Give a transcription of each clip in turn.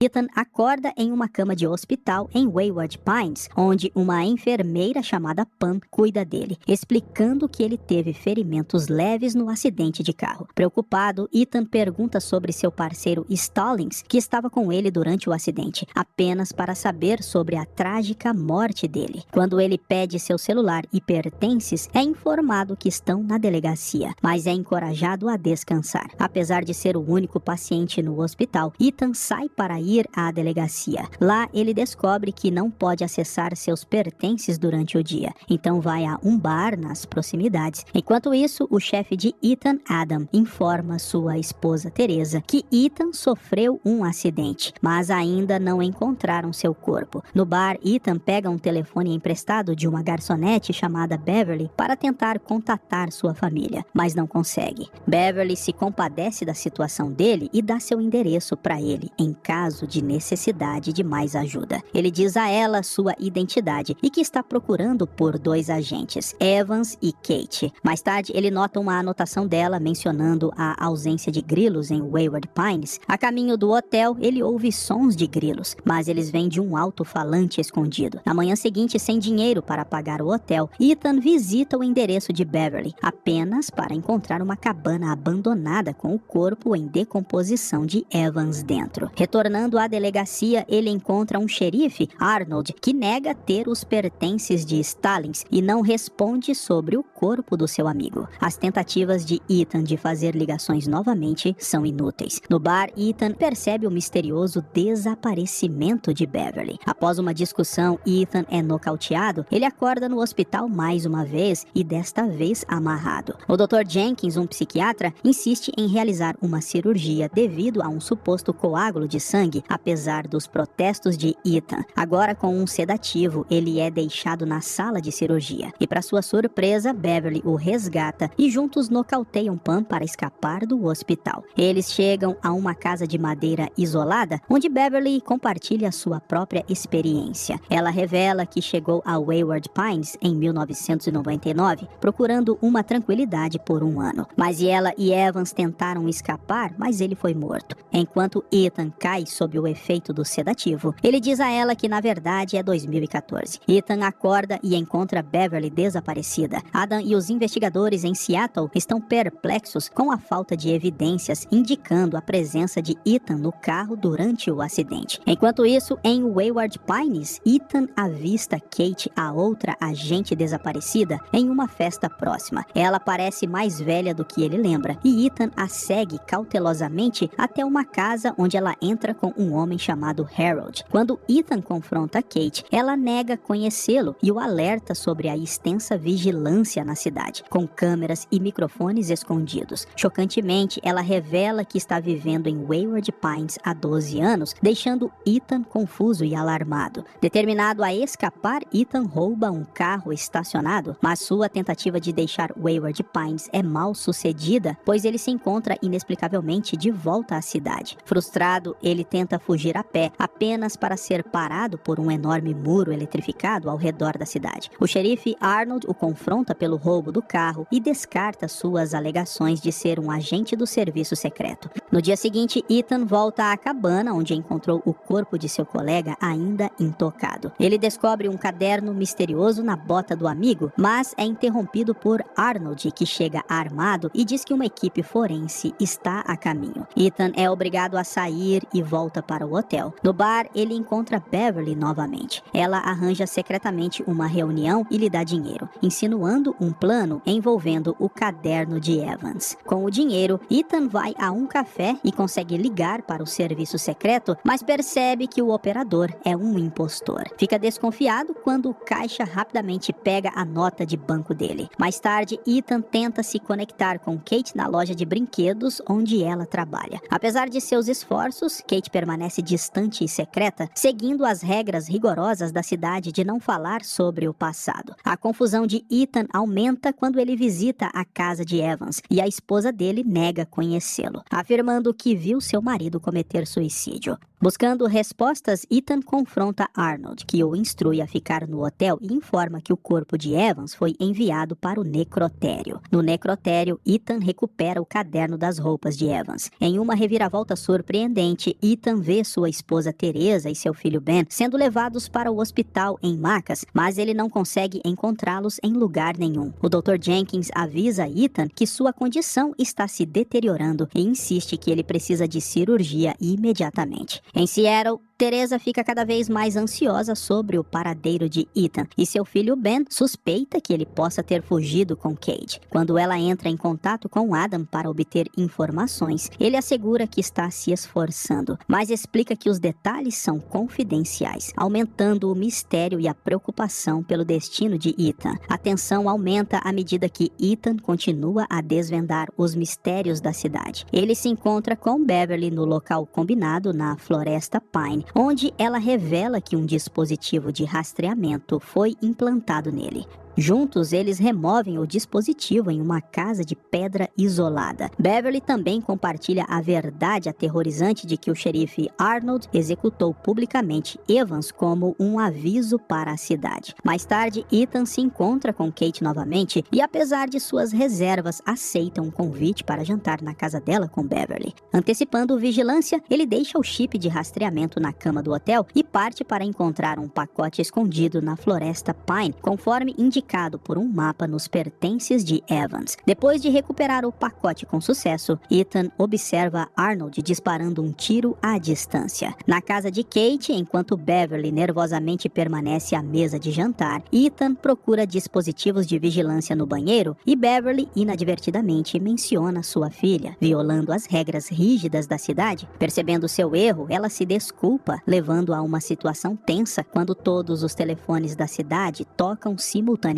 Ethan acorda em uma cama de hospital em Wayward Pines, onde uma enfermeira chamada Pam cuida dele, explicando que ele teve ferimentos leves no acidente de carro. Preocupado, Ethan pergunta sobre seu parceiro Stallings, que estava com ele durante o acidente, apenas para saber sobre a trágica morte dele. Quando ele pede seu celular e pertences, é informado que estão na delegacia, mas é encorajado a descansar. Apesar de ser o único paciente no hospital, Ethan sai para ir à delegacia. Lá, ele descobre que não pode acessar seus pertences durante o dia, então vai a um bar nas proximidades. Enquanto isso, o chefe de Ethan, Adam, informa sua esposa Teresa que Ethan sofreu um acidente, mas ainda não encontraram seu corpo. No bar, Ethan pega um telefone emprestado de uma garçonete chamada Beverly para tentar contatar sua família, mas não consegue. Beverly se compadece da situação dele e dá seu endereço para ele, em caso de necessidade de mais ajuda. Ele diz a ela sua identidade e que está procurando por 2 agentes, Evans e Kate. Mais tarde, ele nota uma anotação dela mencionando a ausência de grilos em Wayward Pines. A caminho do hotel, ele ouve sons de grilos, mas eles vêm de um alto-falante escondido. Na manhã seguinte, sem dinheiro para pagar o hotel, Ethan visita o endereço de Beverly, apenas para encontrar uma cabana abandonada com o corpo em decomposição de Evans dentro. Retornando à delegacia, ele encontra um xerife, Arnold, que nega ter os pertences de Stallings e não responde sobre o corpo do seu amigo. As tentativas de Ethan de fazer ligações novamente são inúteis. No bar, Ethan percebe o misterioso desaparecimento de Beverly. Após uma discussão, Ethan é nocauteado. Ele acorda no hospital mais uma vez e desta vez amarrado. O Dr. Jenkins, um psiquiatra, insiste em realizar uma cirurgia devido a um suposto coágulo de sangue, apesar dos protestos de Ethan. Agora com um sedativo, ele é deixado na sala de cirurgia. E para sua surpresa, Beverly o resgata e juntos nocauteiam Pam para escapar do hospital. Eles chegam a uma casa de madeira isolada, onde Beverly compartilha sua própria experiência. Ela revela que chegou a Wayward Pines em 1999, procurando uma tranquilidade por 1 ano. Mas ela e Evans tentaram escapar, mas ele foi morto. Enquanto Ethan cai sob o efeito do sedativo, ele diz a ela que na verdade é 2014. Ethan acorda e encontra Beverly desaparecida. Adam e os investigadores em Seattle estão perplexos com a falta de evidências indicando a presença de Ethan no carro durante o acidente. Enquanto isso, em Wayward Pines, Ethan avista Kate, a outra agente desaparecida, em uma festa próxima. Ela parece mais velha do que ele lembra e Ethan a segue cautelosamente até uma casa onde ela entra com um homem chamado Harold. Quando Ethan confronta Kate, ela nega conhecê-lo e o alerta sobre a extensa vigilância na cidade, com câmeras e microfones escondidos. Chocantemente, ela revela que está vivendo em Wayward Pines há 12 anos, deixando Ethan confuso e alarmado. Determinado a escapar, Ethan rouba um carro estacionado, mas sua tentativa de deixar Wayward Pines é mal sucedida, pois ele se encontra inexplicavelmente de volta à cidade. Frustrado, ele tenta fugir a pé, apenas para ser parado por um enorme muro eletrificado ao redor da cidade. O xerife Arnold o confronta pelo roubo do carro e descarta suas alegações de ser um agente do serviço secreto. No dia seguinte, Ethan volta à cabana onde encontrou o corpo de seu colega ainda intocado. Ele descobre um caderno misterioso na bota do amigo, mas é interrompido por Arnold, que chega armado e diz que uma equipe forense está a caminho. Ethan é obrigado a sair e volta para o hotel. No bar, ele encontra Beverly novamente. Ela arranja secretamente uma reunião e lhe dá dinheiro, insinuando um plano envolvendo o caderno de Evans. Com o dinheiro, Ethan vai a um café e consegue ligar para o serviço secreto, mas percebe que o operador é um impostor. Fica desconfiado quando o caixa rapidamente pega a nota de banco dele. Mais tarde, Ethan tenta se conectar com Kate na loja de brinquedos onde ela trabalha. Apesar de seus esforços, Kate permanece distante e secreta, seguindo as regras rigorosas da cidade de não falar sobre o passado. A confusão de Ethan aumenta quando ele visita a casa de Evans e a esposa dele nega conhecê-lo, afirmando que viu seu marido cometer suicídio. Buscando respostas, Ethan confronta Arnold, que o instrui a ficar no hotel e informa que o corpo de Evans foi enviado para o necrotério. No necrotério, Ethan recupera o caderno das roupas de Evans. Em uma reviravolta surpreendente, Ethan Ethan vê sua esposa Teresa e seu filho Ben sendo levados para o hospital em macas, mas ele não consegue encontrá-los em lugar nenhum. O Dr. Jenkins avisa Ethan que sua condição está se deteriorando e insiste que ele precisa de cirurgia imediatamente. Em Seattle, Teresa fica cada vez mais ansiosa sobre o paradeiro de Ethan e seu filho Ben suspeita que ele possa ter fugido com Kate. Quando ela entra em contato com Adam para obter informações, ele assegura que está se esforçando, mas explica que os detalhes são confidenciais, aumentando o mistério e a preocupação pelo destino de Ethan. A tensão aumenta à medida que Ethan continua a desvendar os mistérios da cidade. Ele se encontra com Beverly no local combinado na Floresta Pine, onde ela revela que um dispositivo de rastreamento foi implantado nele. Juntos, eles removem o dispositivo em uma casa de pedra isolada. Beverly também compartilha a verdade aterrorizante de que o xerife Arnold executou publicamente Evans como um aviso para a cidade. Mais tarde, Ethan se encontra com Kate novamente e, apesar de suas reservas, aceita um convite para jantar na casa dela com Beverly. Antecipando vigilância, ele deixa o chip de rastreamento na cama do hotel e parte para encontrar um pacote escondido na Floresta Pine, conforme indicado por um mapa nos pertences de Evans. Depois de recuperar o pacote com sucesso, Ethan observa Arnold disparando um tiro à distância. Na casa de Kate, enquanto Beverly nervosamente permanece à mesa de jantar, Ethan procura dispositivos de vigilância no banheiro e Beverly inadvertidamente menciona sua filha, violando as regras rígidas da cidade. Percebendo seu erro, ela se desculpa, levando a uma situação tensa quando todos os telefones da cidade tocam simultaneamente,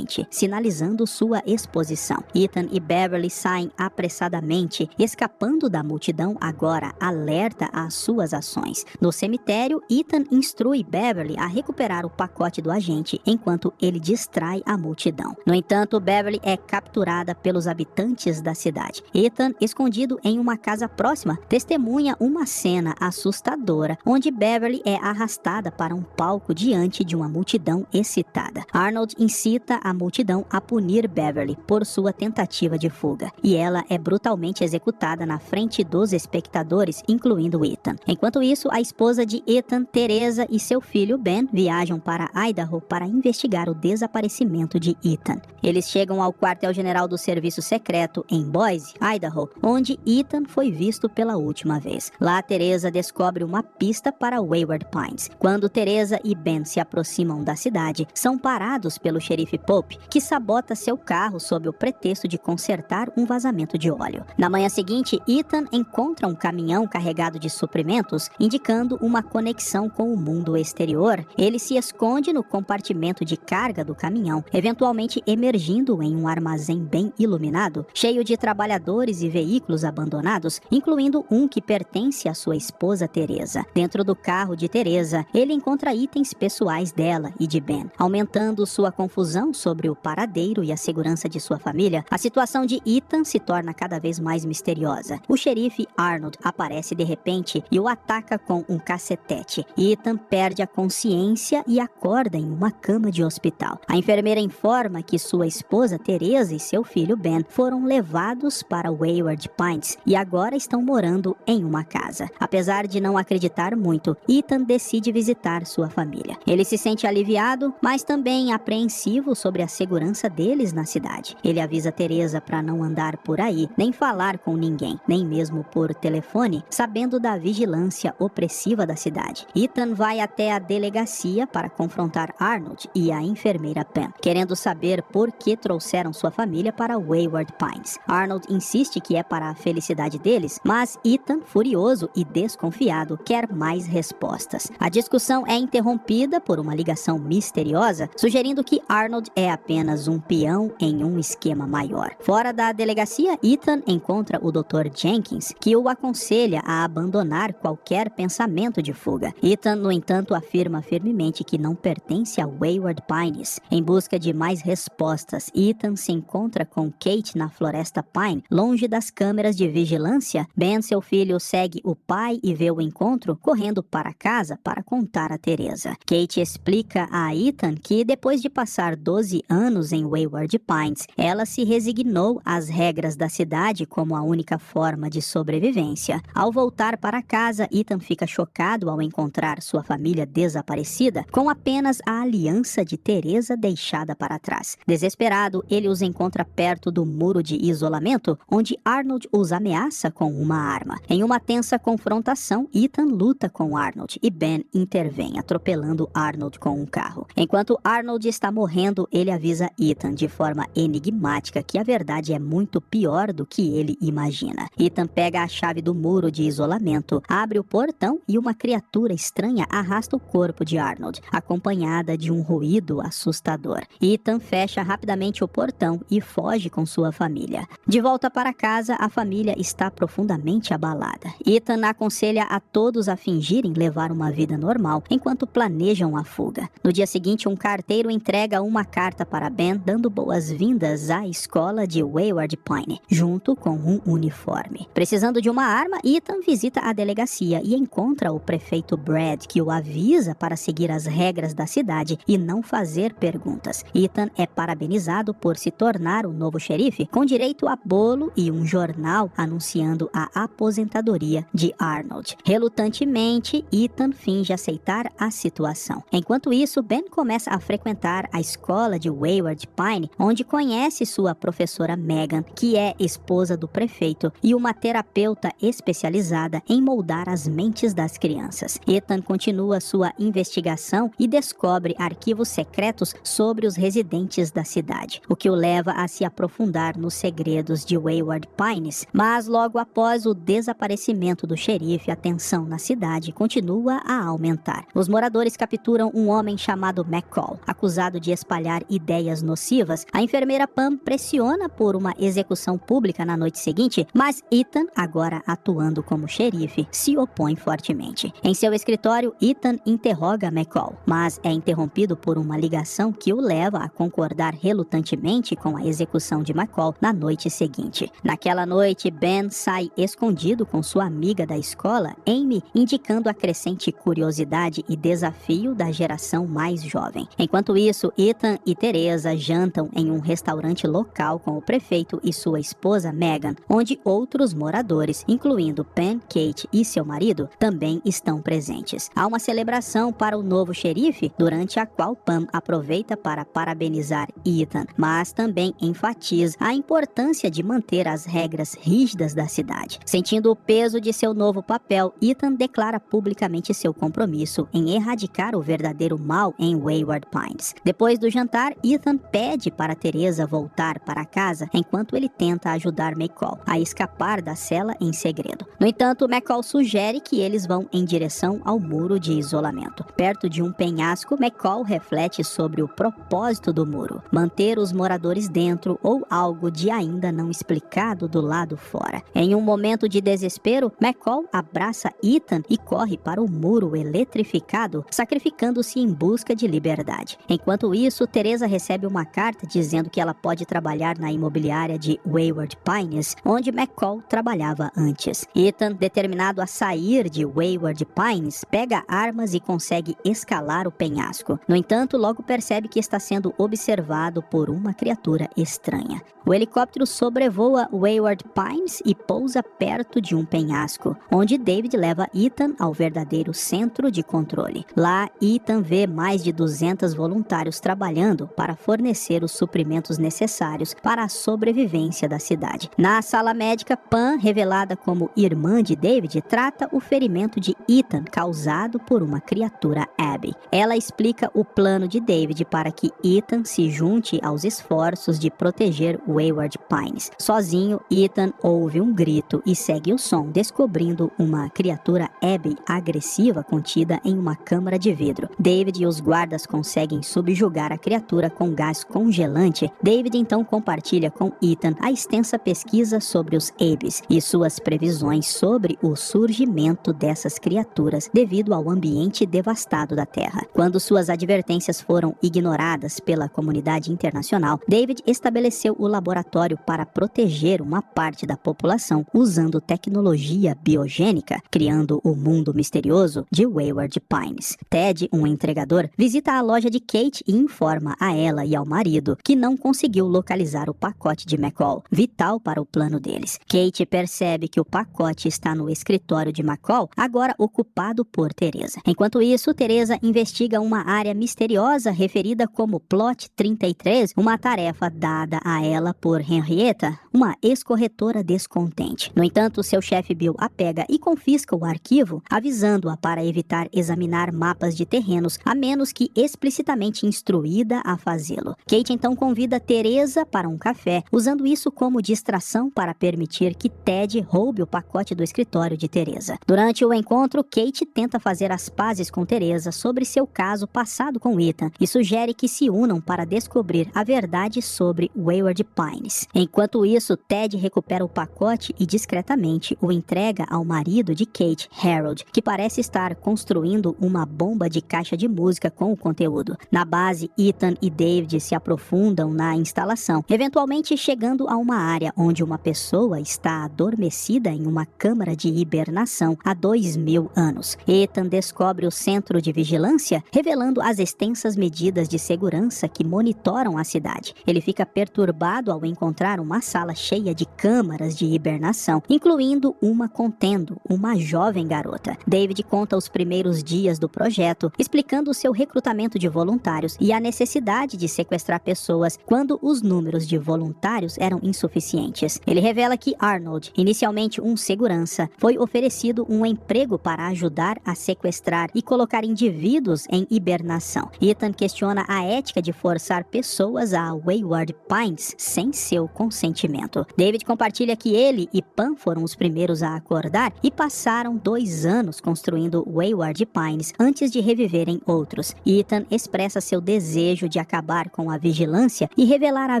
sinalizando sua exposição. Ethan e Beverly saem apressadamente, escapando da multidão agora alerta às suas ações. No cemitério, Ethan instrui Beverly a recuperar o pacote do agente, enquanto ele distrai a multidão. No entanto, Beverly é capturada pelos habitantes da cidade. Ethan, escondido em uma casa próxima, testemunha uma cena assustadora, onde Beverly é arrastada para um palco diante de uma multidão excitada. Arnold incita a multidão a punir Beverly por sua tentativa de fuga, e ela é brutalmente executada na frente dos espectadores, incluindo Ethan. Enquanto isso, a esposa de Ethan, Teresa, e seu filho Ben viajam para Idaho para investigar o desaparecimento de Ethan. Eles chegam ao quartel-general do Serviço Secreto em Boise, Idaho, onde Ethan foi visto pela última vez. Lá, Teresa descobre uma pista para Wayward Pines. Quando Teresa e Ben se aproximam da cidade, são parados pelo xerife Pope, que sabota seu carro sob o pretexto de consertar um vazamento de óleo. Na manhã seguinte, Ethan encontra um caminhão carregado de suprimentos, indicando uma conexão com o mundo exterior. Ele se esconde no compartimento de carga do caminhão, eventualmente emergindo em um armazém bem iluminado, cheio de trabalhadores e veículos abandonados, incluindo um que pertence à sua esposa Teresa. Dentro do carro de Teresa, ele encontra itens pessoais dela e de Ben, aumentando sua confusão sobre o paradeiro e a segurança de sua família. A situação de Ethan se torna cada vez mais misteriosa. O xerife Arnold aparece de repente e o ataca com um cacetete. Ethan perde a consciência e acorda em uma cama de hospital. A enfermeira informa que sua esposa Teresa e seu filho Ben foram levados para Wayward Pines e agora estão morando em uma casa. Apesar de não acreditar muito, Ethan decide visitar sua família. Ele se sente aliviado, mas também apreensivo sobre a segurança deles na cidade. Ele avisa Teresa para não andar por aí, nem falar com ninguém, nem mesmo por telefone, sabendo da vigilância opressiva da cidade. Ethan vai até a delegacia para confrontar Arnold e a enfermeira Pam, querendo saber por que trouxeram sua família para Wayward Pines. Arnold insiste que é para a felicidade deles, mas Ethan, furioso e desconfiado, quer mais respostas. A discussão é interrompida por uma ligação misteriosa, sugerindo que Arnold é apenas um peão em um esquema maior. Fora da delegacia, Ethan encontra o Dr. Jenkins, que o aconselha a abandonar qualquer pensamento de fuga. Ethan, no entanto, afirma firmemente que não pertence a Wayward Pines. Em busca de mais respostas, Ethan se encontra com Kate na Floresta Pine, longe das câmeras de vigilância. Ben, seu filho, segue o pai e vê o encontro, correndo para casa para contar a Teresa. Kate explica a Ethan que depois de passar 12 anos em Wayward Pines, ela se resignou às regras da cidade como a única forma de sobrevivência. Ao voltar para casa, Ethan fica chocado ao encontrar sua família desaparecida, com apenas a aliança de Teresa deixada para trás. Desesperado, ele os encontra perto do muro de isolamento, onde Arnold os ameaça com uma arma. Em uma tensa confrontação, Ethan luta com Arnold e Ben intervém, atropelando Arnold com um carro. Enquanto Arnold está morrendo, ele avisa Ethan de forma enigmática que a verdade é muito pior do que ele imagina. Ethan pega a chave do muro de isolamento, abre o portão e uma criatura estranha arrasta o corpo de Arnold, acompanhada de um ruído assustador. Ethan fecha rapidamente o portão e foge com sua família. De volta para casa, a família está profundamente abalada. Ethan aconselha a todos a fingirem levar uma vida normal enquanto planejam a fuga. No dia seguinte, um carteiro entrega uma carta para Ben dando boas-vindas à escola de Wayward Pine, junto com um uniforme. Precisando de uma arma, Ethan visita a delegacia e encontra o prefeito Brad, que o avisa para seguir as regras da cidade e não fazer perguntas. Ethan é parabenizado por se tornar o novo xerife, com direito a bolo e um jornal anunciando a aposentadoria de Arnold. Relutantemente, Ethan finge aceitar a situação. Enquanto isso, Ben começa a frequentar a escola de Wayward Pine, onde conhece sua professora Megan, que é esposa do prefeito e uma terapeuta especializada em moldar as mentes das crianças. Ethan continua sua investigação e descobre arquivos secretos sobre os residentes da cidade, o que o leva a se aprofundar nos segredos de Wayward Pines. Mas logo após o desaparecimento do xerife, a tensão na cidade continua a aumentar. Os moradores capturam um homem chamado McCall, acusado de espalhar ideias nocivas. A enfermeira Pam pressiona por uma execução pública na noite seguinte, mas Ethan, agora atuando como xerife, se opõe fortemente. Em seu escritório, Ethan interroga McCall, mas é interrompido por uma ligação que o leva a concordar relutantemente com a execução de McCall na noite seguinte. Naquela noite, Ben sai escondido com sua amiga da escola, Amy, indicando a crescente curiosidade e desafio da geração mais jovem. Enquanto isso, Ethan e Teresa jantam em um restaurante local com o prefeito e sua esposa Megan, onde outros moradores, incluindo Pen, Kate e seu marido, também estão presentes. Há uma celebração para o novo xerife, durante a qual Pam aproveita para parabenizar Ethan, mas também enfatiza a importância de manter as regras rígidas da cidade. Sentindo o peso de seu novo papel, Ethan declara publicamente seu compromisso em erradicar o verdadeiro mal em Wayward Pines. Depois do jantar, Ethan pede para Teresa voltar para casa enquanto ele tenta ajudar McCall a escapar da cela em segredo. No entanto, McCall sugere que eles vão em direção ao muro de isolamento. Perto de um penhasco, McCall reflete sobre o propósito do muro: manter os moradores dentro ou algo de ainda não explicado do lado fora. Em um momento de desespero, McCall abraça Ethan e corre para o muro eletrificado, sacrificando-se em busca de liberdade. Enquanto isso, Teresa recebe uma carta dizendo que ela pode trabalhar na imobiliária de Wayward Pines, onde McCall trabalhava antes. Ethan, determinado a sair de Wayward Pines, pega armas e consegue escalar o penhasco. No entanto, logo percebe que está sendo observado por uma criatura estranha. O helicóptero sobrevoa Wayward Pines e pousa perto de um penhasco, onde David leva Ethan ao verdadeiro centro de controle. Lá, Ethan vê mais de 200 voluntários trabalhando para fornecer os suprimentos necessários para a sobrevivência da cidade. Na sala médica, Pam, revelada como irmã de David, trata o ferimento de Ethan causado por uma criatura Abby. Ela explica o plano de David para que Ethan se junte aos esforços de proteger Wayward Pines. Sozinho, Ethan ouve um grito e segue o som, descobrindo uma criatura Abby agressiva contida em uma câmara de vidro. David e os guardas conseguem subjugar a criatura com gás congelante. David então compartilha com Ethan a extensa pesquisa sobre os Abbies e suas previsões sobre o surgimento dessas criaturas devido ao ambiente devastado da Terra. Quando suas advertências foram ignoradas pela comunidade internacional, David estabeleceu o laboratório para proteger uma parte da população usando tecnologia biogênica, criando o mundo misterioso de Wayward Pines. Ted, um entregador, visita a loja de Kate e informa informa a ela e ao marido que não conseguiu localizar o pacote de McCall, vital para o plano deles. Kate percebe que o pacote está no escritório de McCall, agora ocupado por Teresa. Enquanto isso, Teresa investiga uma área misteriosa referida como Plot 33, uma tarefa dada a ela por Henrietta, uma ex-corretora descontente. No entanto, seu chefe Bill a pega e confisca o arquivo, avisando-a para evitar examinar mapas de terrenos, a menos que explicitamente instruída a fazê-lo. Kate então convida Teresa para um café, usando isso como distração para permitir que Ted roube o pacote do escritório de Teresa. Durante o encontro, Kate tenta fazer as pazes com Teresa sobre seu caso passado com Ethan e sugere que se unam para descobrir a verdade sobre Wayward Pines. Enquanto isso, Ted recupera o pacote e discretamente o entrega ao marido de Kate, Harold, que parece estar construindo uma bomba de caixa de música com o conteúdo. Na base, Ethan e David se aprofundam na instalação, eventualmente chegando a uma área onde uma pessoa está adormecida em uma câmara de hibernação há 2000 anos. Ethan descobre o centro de vigilância, revelando as extensas medidas de segurança que monitoram a cidade. Ele fica perturbado ao encontrar uma sala cheia de câmaras de hibernação, incluindo uma contendo uma jovem garota. David conta os primeiros dias do projeto, explicando o seu recrutamento de voluntários e a necessidade de sequestrar pessoas quando os números de voluntários eram insuficientes. Ele revela que Arnold, inicialmente um segurança, foi oferecido um emprego para ajudar a sequestrar e colocar indivíduos em hibernação. Ethan questiona a ética de forçar pessoas a Wayward Pines sem seu consentimento. David compartilha que ele e Pam foram os primeiros a acordar e passaram 2 anos construindo Wayward Pines antes de reviverem outros. Ethan expressa seu desejo de acabar com a vigilância e revelar a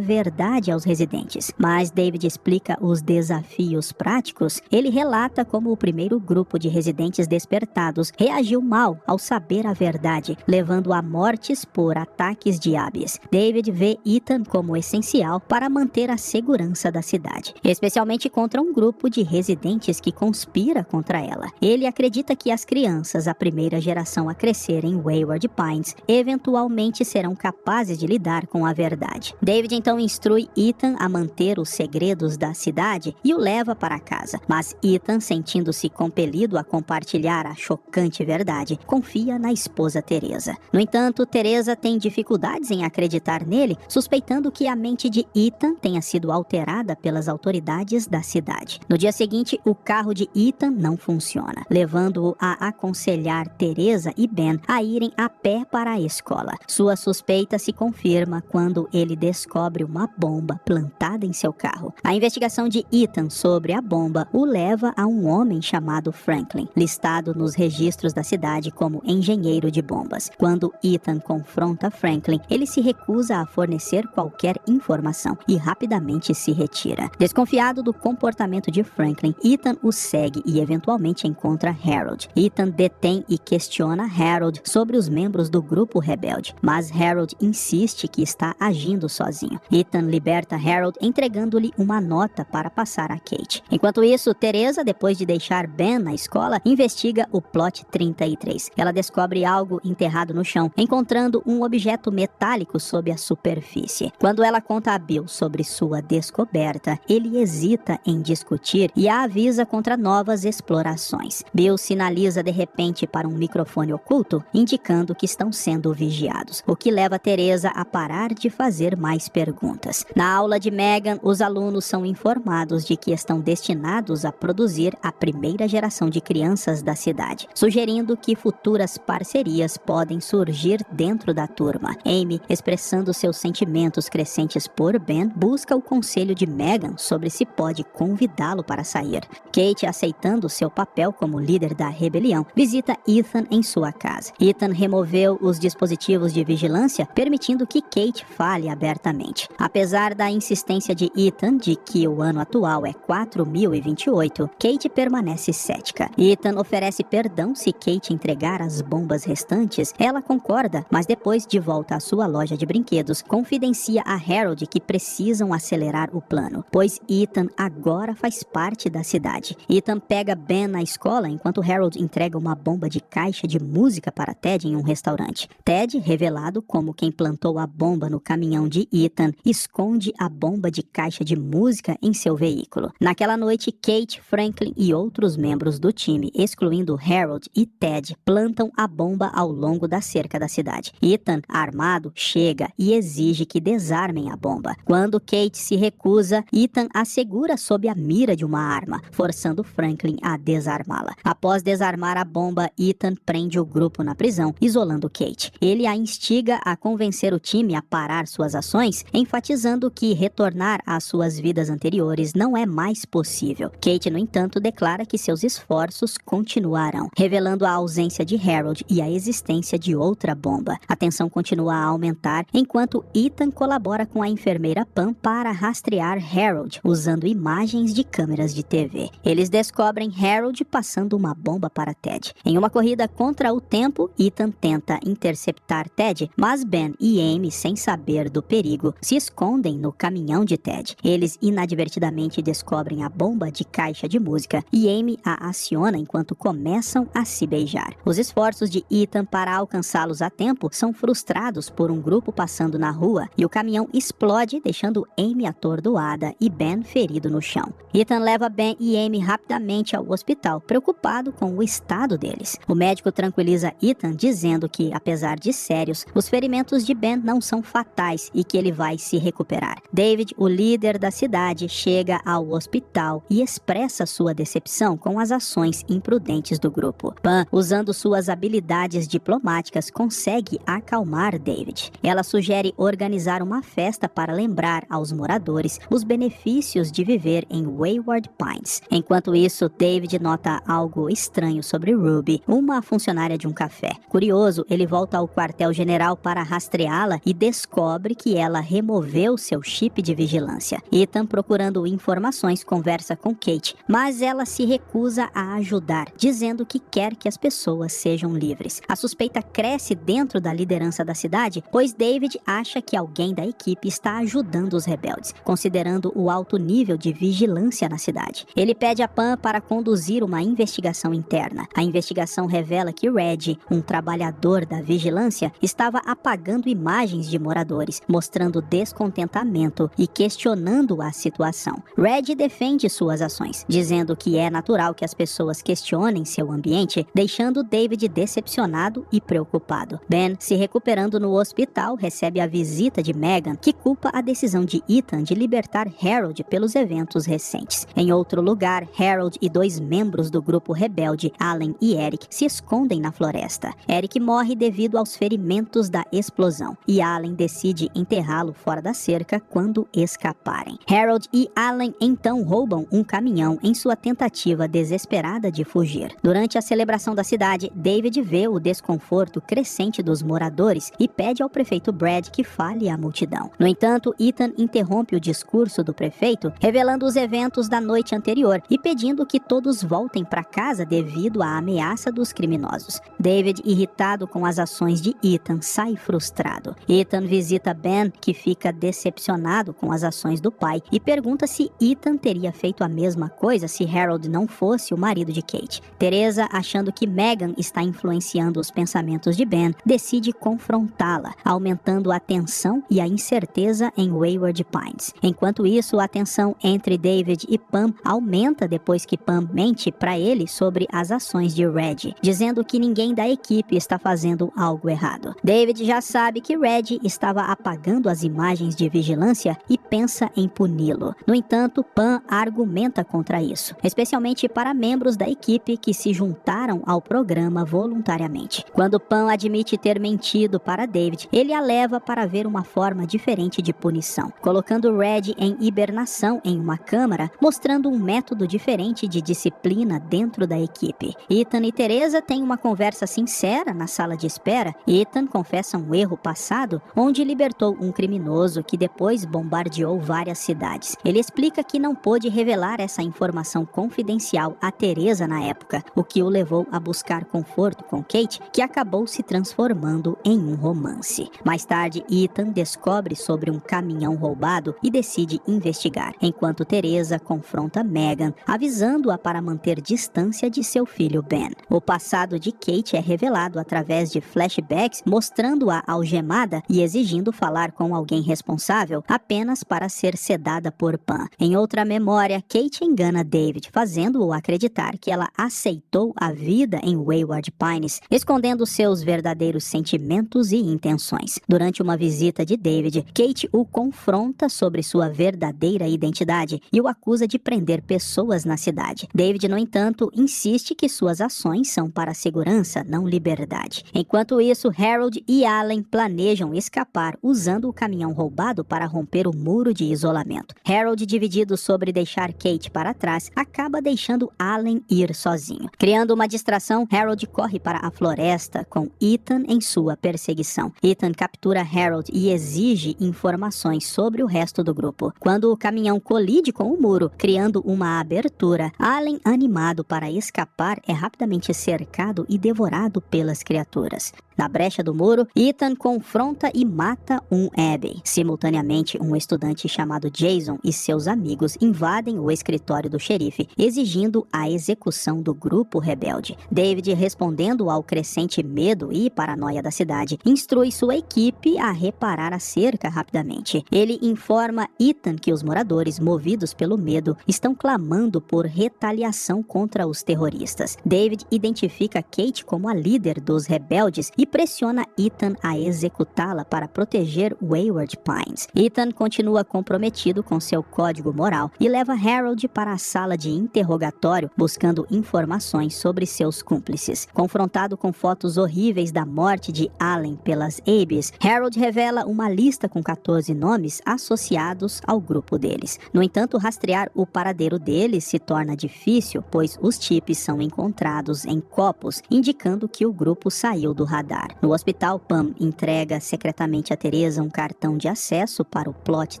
verdade aos residentes, mas David explica os desafios práticos. Ele relata como o primeiro grupo de residentes despertados reagiu mal ao saber a verdade, levando a mortes por ataques de Abyss. David vê Ethan como essencial para manter a segurança da cidade, especialmente contra um grupo de residentes que conspira contra ela. Ele acredita que as crianças, a primeira geração a crescer em Wayward Pines, eventualmente serão capazes de lidar com a verdade. David então instrui Ethan a manter os segredos da cidade e o leva para casa, mas Ethan, sentindo-se compelido a compartilhar a chocante verdade, confia na esposa Teresa. No entanto, Teresa tem dificuldades em acreditar nele, suspeitando que a mente de Ethan tenha sido alterada pelas autoridades da cidade. No dia seguinte, o carro de Ethan não funciona, levando-o a aconselhar Teresa e Ben a irem a pé para a escola. Sua suspeita se confirma quando ele descobre uma bomba plantada em seu carro. A investigação de Ethan sobre a bomba o leva a um homem chamado Franklin, listado nos registros da cidade como engenheiro de bombas. Quando Ethan confronta Franklin, ele se recusa a fornecer qualquer informação e rapidamente se retira. Desconfiado do comportamento de Franklin, Ethan o segue e eventualmente encontra Harold. Ethan detém e questiona Harold sobre os membros do grupo rebelde, mas Harold insiste que está agindo sozinho. Ethan liberta Harold, entregando-lhe uma nota para passar a Kate. Enquanto isso, Teresa, depois de deixar Ben na escola, investiga o Plot 33. Ela descobre algo enterrado no chão, encontrando um objeto metálico sob a superfície. Quando ela conta a Bill sobre sua descoberta, ele hesita em discutir e a avisa contra novas explorações. Bill sinaliza de repente para um microfone oculto, indicando que estão sendo vigiados, o que leva Teresa a parar de fazer mais perguntas. Na aula de Megan, os alunos são informados de que estão destinados a produzir a primeira geração de crianças da cidade, sugerindo que futuras parcerias podem surgir dentro da turma. Amy, expressando seus sentimentos crescentes por Ben, busca o conselho de Megan sobre se pode convidá-lo para sair. Kate, aceitando seu papel como líder da rebelião, visita Ethan em sua casa. Ethan removeu os dispositivos de vigilância, permitindo que Kate fale abertamente. Apesar da insistência de Ethan de que o ano atual é 4028, Kate permanece cética. Ethan oferece perdão se Kate entregar as bombas restantes. Ela concorda, mas depois, de volta à sua loja de brinquedos, confidencia a Harold que precisam acelerar o plano, pois Ethan agora faz parte da cidade. Ethan pega Ben na escola enquanto Harold entrega uma bomba de caixa de música para Ted em um restaurante. Ted, revelado como como quem plantou a bomba no caminhão de Ethan, esconde a bomba de caixa de música em seu veículo. Naquela noite, Kate, Franklin e outros membros do time, excluindo Harold e Ted, plantam a bomba ao longo da cerca da cidade. Ethan, armado, chega e exige que desarmem a bomba. Quando Kate se recusa, Ethan a segura sob a mira de uma arma, forçando Franklin a desarmá-la. Após desarmar a bomba, Ethan prende o grupo na prisão, isolando Kate. Ele a instiga a convencer o time a parar suas ações, enfatizando que retornar às suas vidas anteriores não é mais possível. Kate, no entanto, declara que seus esforços continuarão, revelando a ausência de Harold e a existência de outra bomba. A tensão continua a aumentar, enquanto Ethan colabora com a enfermeira Pam para rastrear Harold, usando imagens de câmeras de TV. Eles descobrem Harold passando uma bomba para Ted. Em uma corrida contra o tempo, Ethan tenta interceptar Ted, mas Ben e Amy, sem saber do perigo, se escondem no caminhão de Ted. Eles inadvertidamente descobrem a bomba de caixa de música e Amy a aciona enquanto começam a se beijar. Os esforços de Ethan para alcançá-los a tempo são frustrados por um grupo passando na rua e o caminhão explode, deixando Amy atordoada e Ben ferido no chão. Ethan leva Ben e Amy rapidamente ao hospital, preocupado com o estado deles. O médico tranquiliza Ethan, dizendo que, apesar de sérios, os ferimentos de Ben não são fatais e que ele vai se recuperar. David, o líder da cidade, chega ao hospital e expressa sua decepção com as ações imprudentes do grupo. Pam, usando suas habilidades diplomáticas, consegue acalmar David. Ela sugere organizar uma festa para lembrar aos moradores os benefícios de viver em Wayward Pines. Enquanto isso, David nota algo estranho sobre Ruby, uma funcionária de um café. Curioso, ele volta ao quartel-general para rastreá-la e descobre que ela removeu seu chip de vigilância. Ethan, procurando informações, conversa com Kate, mas ela se recusa a ajudar, dizendo que quer que as pessoas sejam livres. A suspeita cresce dentro da liderança da cidade, pois David acha que alguém da equipe está ajudando os rebeldes, considerando o alto nível de vigilância na cidade. Ele pede a Pam para conduzir uma investigação interna. A investigação revela que Red, um trabalhador da vigilância, estava apagando imagens de moradores, mostrando descontentamento e questionando a situação. Red defende suas ações, dizendo que é natural que as pessoas questionem seu ambiente, deixando David decepcionado e preocupado. Ben, se recuperando no hospital, recebe a visita de Megan, que culpa a decisão de Ethan de libertar Harold pelos eventos recentes. Em outro lugar, Harold e dois membros do grupo rebelde, Alan e Eric, se escondem na floresta. Eric morre devido aos ferimentos da explosão, e Alan decide enterrá-lo fora da cerca quando escaparem. Harold e Alan então roubam um caminhão em sua tentativa desesperada de fugir. Durante a celebração da cidade, David vê o desconforto crescente dos moradores e pede ao prefeito Brad que fale à multidão. No entanto, Ethan interrompe o discurso do prefeito, revelando os eventos da noite anterior e pedindo que todos voltem para casa devido à ameaça dos criminosos. David, irritado com as ações de Ethan, sai frustrado. Ethan visita Ben, que fica decepcionado com as ações do pai, e pergunta se Ethan teria feito a mesma coisa se Harold não fosse o marido de Kate. Teresa, achando que Megan está influenciando os pensamentos de Ben, decide confrontá-la, aumentando a tensão e a incerteza em Wayward Pines. Enquanto isso, a tensão entre David e Pam aumenta depois que Pam mente para ele sobre as ações de Red, dizendo que ninguém da equipe está fazendo algo errado. David já sabe que Red estava apagando as imagens de vigilância e pensa em puni-lo. No entanto, Pam argumenta contra isso, especialmente para membros da equipe que se juntaram ao programa voluntariamente. Quando Pam admite ter mentido para David, ele a leva para ver uma forma diferente de punição, colocando Red em hibernação em uma câmara, mostrando um método diferente de disciplina dentro da equipe. Ethan e Teresa têm uma conversa sincera na sala de espera. Ethan confessa um erro passado, onde libertou um criminoso que depois bombardeou várias cidades. Ele explica que não pôde revelar essa informação confidencial a Teresa na época, o que o levou a buscar conforto com Kate, que acabou se transformando em um romance. Mais tarde, Ethan descobre sobre um caminhão roubado e decide investigar, enquanto Teresa confronta Megan, avisando-a para manter distância de seu filho Ben. O passado de Kate é revelado através de flashbacks, mostrando mantendo-a algemada e exigindo falar com alguém responsável apenas para ser sedada por Pam. Em outra memória, Kate engana David, fazendo-o acreditar que ela aceitou a vida em Wayward Pines, escondendo seus verdadeiros sentimentos e intenções. Durante uma visita de David, Kate o confronta sobre sua verdadeira identidade e o acusa de prender pessoas na cidade. David, no entanto, insiste que suas ações são para segurança, não liberdade. Enquanto isso, Harold e Allen planejam escapar usando o caminhão roubado para romper o muro de isolamento. Harold, dividido sobre deixar Kate para trás, acaba deixando Allen ir sozinho. Criando uma distração, Harold corre para a floresta com Ethan em sua perseguição. Ethan captura Harold e exige informações sobre o resto do grupo. Quando o caminhão colide com o muro, criando uma abertura, Allen, animado para escapar, é rapidamente cercado e devorado pelas criaturas. Na brecha do muro, Ethan confronta e mata um Abbey. Simultaneamente, um estudante chamado Jason e seus amigos invadem o escritório do xerife, exigindo a execução do grupo rebelde. David, respondendo ao crescente medo e paranoia da cidade, instrui sua equipe a reparar a cerca rapidamente. Ele informa Ethan que os moradores, movidos pelo medo, estão clamando por retaliação contra os terroristas. David identifica Kate como a líder dos rebeldes e pressiona Ethan a executá-la para proteger Wayward Pines. Ethan continua comprometido com seu código moral e leva Harold para a sala de interrogatório buscando informações sobre seus cúmplices. Confrontado com fotos horríveis da morte de Allen pelas Abbeys, Harold revela uma lista com 14 nomes associados ao grupo deles. No entanto, rastrear o paradeiro deles se torna difícil, pois os chips são encontrados em copos, indicando que o grupo saiu do radar. No hospital, Pam entrega secretamente a Teresa um cartão de acesso para o plot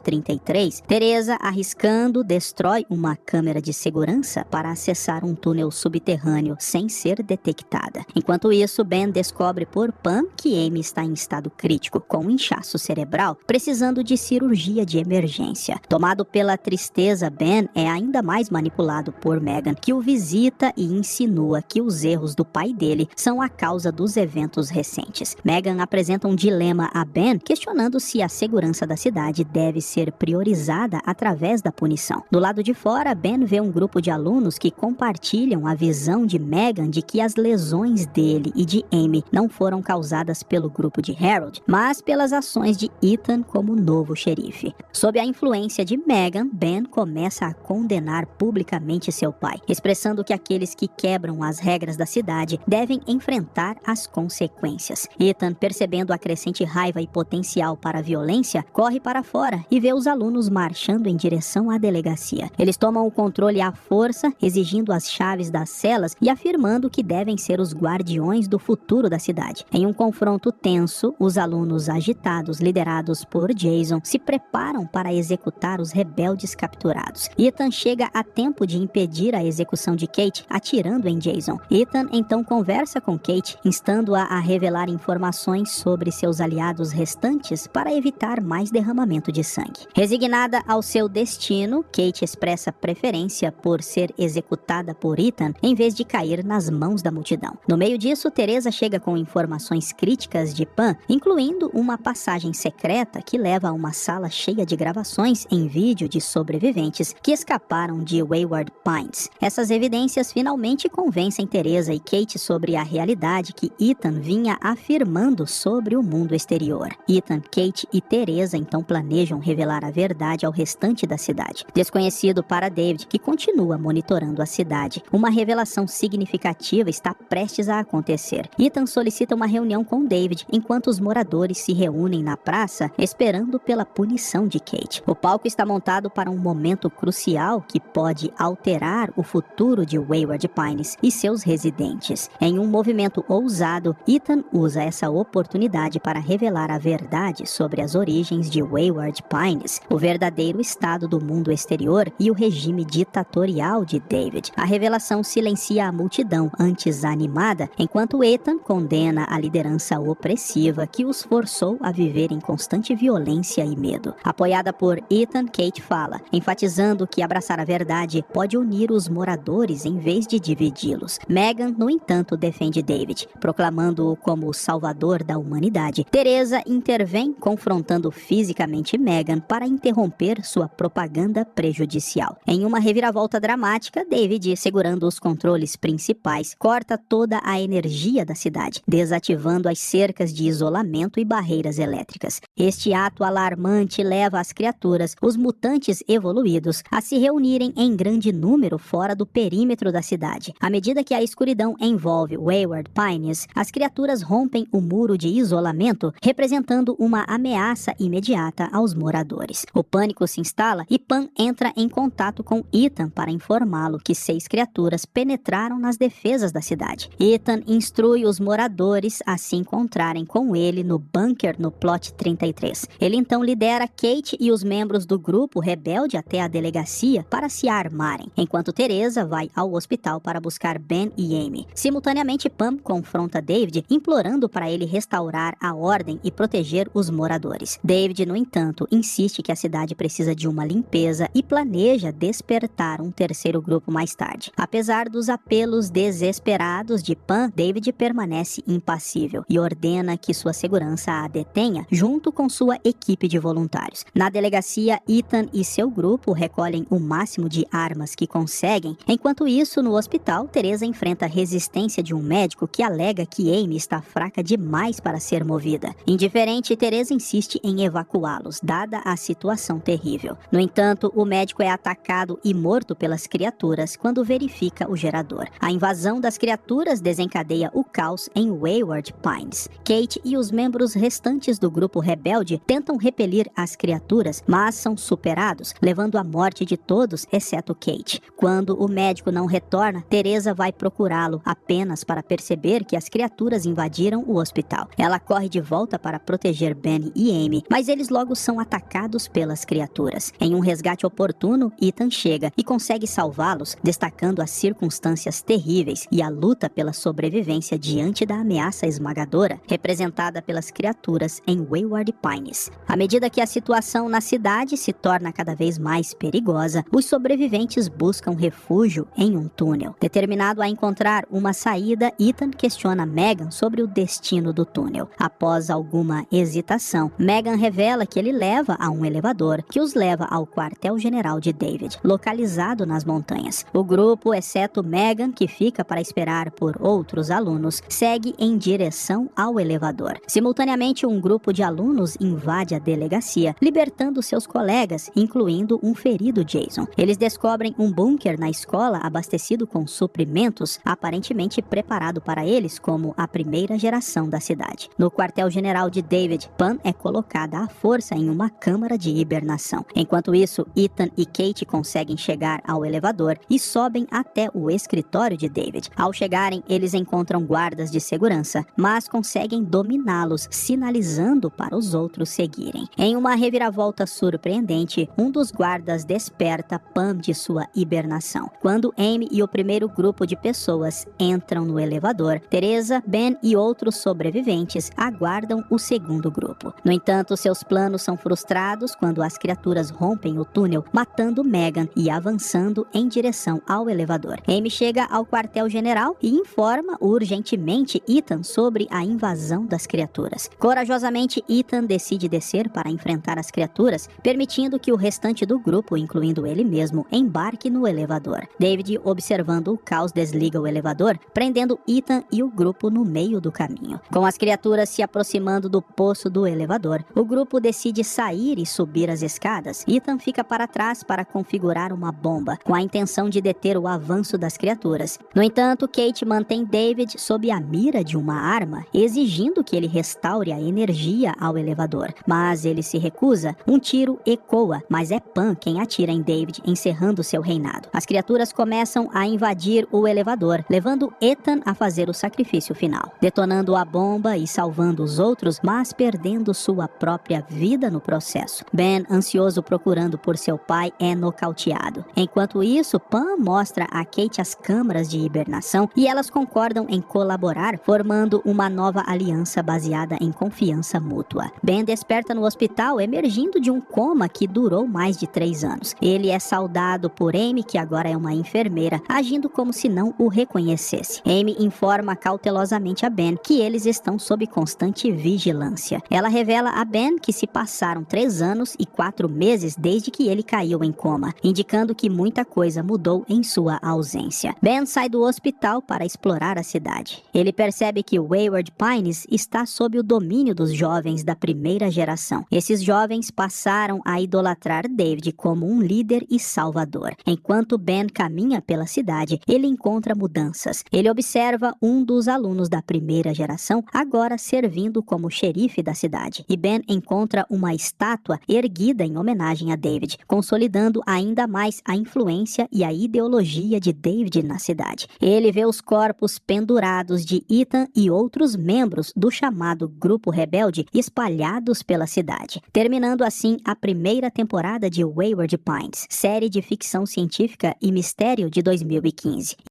33. Teresa, arriscando, destrói uma câmera de segurança para acessar um túnel subterrâneo sem ser detectada. Enquanto isso, Ben descobre por Pam que Amy está em estado crítico, com um inchaço cerebral, precisando de cirurgia de emergência. Tomado pela tristeza, Ben é ainda mais manipulado por Megan, que o visita e insinua que os erros do pai dele são a causa dos eventos recentes. Megan apresenta um dilema a Ben, questionando se a segurança da cidade deve ser priorizada através da punição. Do lado de fora, Ben vê um grupo de alunos que compartilham a visão de Megan de que as lesões dele e de Amy não foram causadas pelo grupo de Harold, mas pelas ações de Ethan como novo xerife. Sob a influência de Megan, Ben começa a condenar publicamente seu pai, expressando que aqueles que quebram as regras da cidade devem enfrentar as consequências. Ethan, percebendo a crescente raiva e potencial para a violência, corre para fora e vê os alunos marchando em direção à delegacia. Eles tomam o controle à força, exigindo as chaves das celas e afirmando que devem ser os guardiões do futuro da cidade. Em um confronto tenso, os alunos agitados, liderados por Jason, se preparam para executar os rebeldes capturados. Ethan chega a tempo de impedir a execução de Kate, atirando em Jason. Ethan então conversa com Kate, instando-a a revelar informações sobre seus aliados restantes para evitar mais derramamento de sangue. Resignada ao seu destino, Kate expressa preferência por ser executada por Ethan em vez de cair nas mãos da multidão. No meio disso, Teresa chega com informações críticas de Pam, incluindo uma passagem secreta que leva a uma sala cheia de gravações em vídeo de sobreviventes que escaparam de Wayward Pines. Essas evidências finalmente convencem Teresa e Kate sobre a realidade que Ethan vinha afirmando sobre o mundo exterior. Ethan, Kate e Teresa então planejam revelar a verdade ao restante da cidade. Desconhecido para David, que continua monitorando a cidade, uma revelação significativa está prestes a acontecer. Ethan solicita uma reunião com David, enquanto os moradores se reúnem na praça, esperando pela punição de Kate. O palco está montado para um momento crucial que pode alterar o futuro de Wayward Pines e seus residentes. Em um movimento ousado, Ethan usa essa oportunidade para revelar a verdade sobre as origens de Wayward Pines, o verdadeiro estado do mundo exterior e o regime ditatorial de David. A revelação silencia a multidão antes animada, enquanto Ethan condena a liderança opressiva que os forçou a viver em constante violência e medo. Apoiada por Ethan, Kate fala, enfatizando que abraçar a verdade pode unir os moradores em vez de dividi-los. Megan, no entanto, defende David, proclamando-o como o salvador da humanidade. Teresa intervém, confrontando fisicamente Megan para interromper sua propaganda prejudicial. Em uma reviravolta dramática, David, segurando os controles principais, corta toda a energia da cidade, desativando as cercas de isolamento e barreiras elétricas. Este ato alarmante leva as criaturas, os mutantes evoluídos, a se reunirem em grande número fora do perímetro da cidade. À medida que a escuridão envolve Wayward Pines, as criaturas rompem o muro de isolamento, representando uma ameaça imediata aos moradores. O pânico se instala e Pan entra em contato com Ethan para informá-lo que 6 criaturas penetraram nas defesas da cidade. Ethan instrui os moradores a se encontrarem com ele no bunker no Plot 33. Ele então lidera Kate e os membros do grupo rebelde até a delegacia para se armarem, enquanto Teresa vai ao hospital para buscar Ben e Amy. Simultaneamente, Pam confronta David, implorando para ele restaurar a ordem e proteger os moradores. David, no entanto, insiste que a cidade precisa de uma limpeza e planeja despertar um terceiro grupo mais tarde. Apesar dos apelos desesperados de Pam, David permanece impassível e ordena que sua segurança a detenha, junto com sua equipe de voluntários. Na delegacia, Ethan e seu grupo recolhem o máximo de armas que conseguem. Enquanto isso, no hospital, Teresa enfrenta a resistência de um médico que alega que Amy está fraca demais para ser movida. Indiferente, Teresa insiste em evacuá-los, dada a situação terrível. No entanto, o médico é atacado e morto pelas criaturas quando verifica o gerador. A invasão das criaturas desencadeia o caos em Wayward Pines. Kate e os membros restantes do grupo rebelde tentam repelir as criaturas, mas são superados, levando à morte de todos, exceto Kate. Quando o médico não retorna, Teresa vai procurá-lo apenas para perceber que as criaturas invadiram o hospital. Ela corre de volta para proteger Ben e Amy, mas eles logo são atacados pelas criaturas. Em um resgate oportuno, Ethan chega e consegue salvá-los, destacando as circunstâncias terríveis e a luta pela sobrevivência diante da ameaça esmagadora representada pelas criaturas em Wayward Pines. À medida que a situação na cidade se torna cada vez mais perigosa, os sobreviventes buscam refúgio em um túnel. Determinado a encontrar uma saída, Ethan questiona Megan sobre o destino do túnel. Após alguma hesitação, Megan revela que ele leva a um elevador que os leva ao quartel-general de David, localizado nas montanhas. O grupo, exceto Megan, que fica para esperar por outros alunos, segue em direção ao elevador. Simultaneamente, um grupo de alunos invade a delegacia, libertando seus colegas, incluindo um ferido Jason. Eles descobrem um bunker na escola abastecido com suprimentos, aparentemente preparado para eles como a primeira geração da cidade. No quartel-general de David, Pam é colocada à força em uma câmara de hibernação. Enquanto isso, Ethan e Kate conseguem chegar ao elevador e sobem até o escritório de David. Ao chegarem, eles encontram guardas de segurança, mas conseguem dominá-los, sinalizando para os outros seguirem. Em uma reviravolta surpreendente, um dos guardas desperta Pam de sua hibernação. Quando Amy e o primeiro grupo de pessoas entram no elevador, Teresa, Ben e outros sobreviventes aguardam o segundo grupo. No entanto, seus planos são frustrados quando as criaturas rompem o túnel, matando Megan e avançando em direção ao elevador. Amy chega ao quartel-general e informa urgentemente Ethan sobre a invasão das criaturas. Corajosamente, Ethan decide descer para enfrentar as criaturas, permitindo que o restante do grupo, incluindo ele mesmo, embarque no elevador. David, observando o caos, desliga o elevador, prendendo Ethan e o grupo no meio do caminho. Com as criaturas se aproximando do poço do elevador, o grupo decide sair e subir as escadas. Ethan fica para trás para configurar uma bomba, com a intenção de deter o avanço das criaturas. No entanto, Kate mantém David sob a mira de uma arma, exigindo que ele restaure a energia ao elevador. Mas ele se recusa. Um tiro ecoa, mas é Pam quem atira em David, encerrando seu reinado. As criaturas começam a invadir o elevador, levando Ethan a fazer o sacrifício final, detonando a bomba e salvando os outros, mas perdendo sua própria vida no processo. Ben, ansioso procurando por seu pai, é nocauteado. Enquanto isso, Pam mostra a Kate as câmaras de hibernação e elas concordam em colaborar, formando uma nova aliança baseada em confiança mútua. Ben desperta no hospital, emergindo de um coma que durou mais de 3 anos. Ele é saudado por Amy, que agora é uma enfermeira, agindo como se não o reconhecesse. Amy informa cautelosamente a Ben que eles estão sob constante vigilância. Ela revela a Ben que se passaram 3 anos e 4 meses desde que ele caiu em coma, indicando que muita coisa mudou em sua ausência. Ben sai do hospital para explorar a cidade. Ele percebe que Wayward Pines está sob o domínio dos jovens da primeira geração. Esses jovens passaram a idolatrar David como um líder e salvador. Enquanto Ben caminha pela cidade, ele encontra mudanças. Ele observa um dos alunos da primeira geração agora servindo como xerife da cidade. E Ben encontra uma estátua erguida em homenagem a David, consolidando ainda mais a influência e a ideologia de David na cidade. Ele vê os corpos pendurados de Ethan e outros membros do chamado Grupo Rebelde espalhados pela cidade, terminando assim a primeira temporada de Wayward Pines, série de ficção científica e mistério de 2015.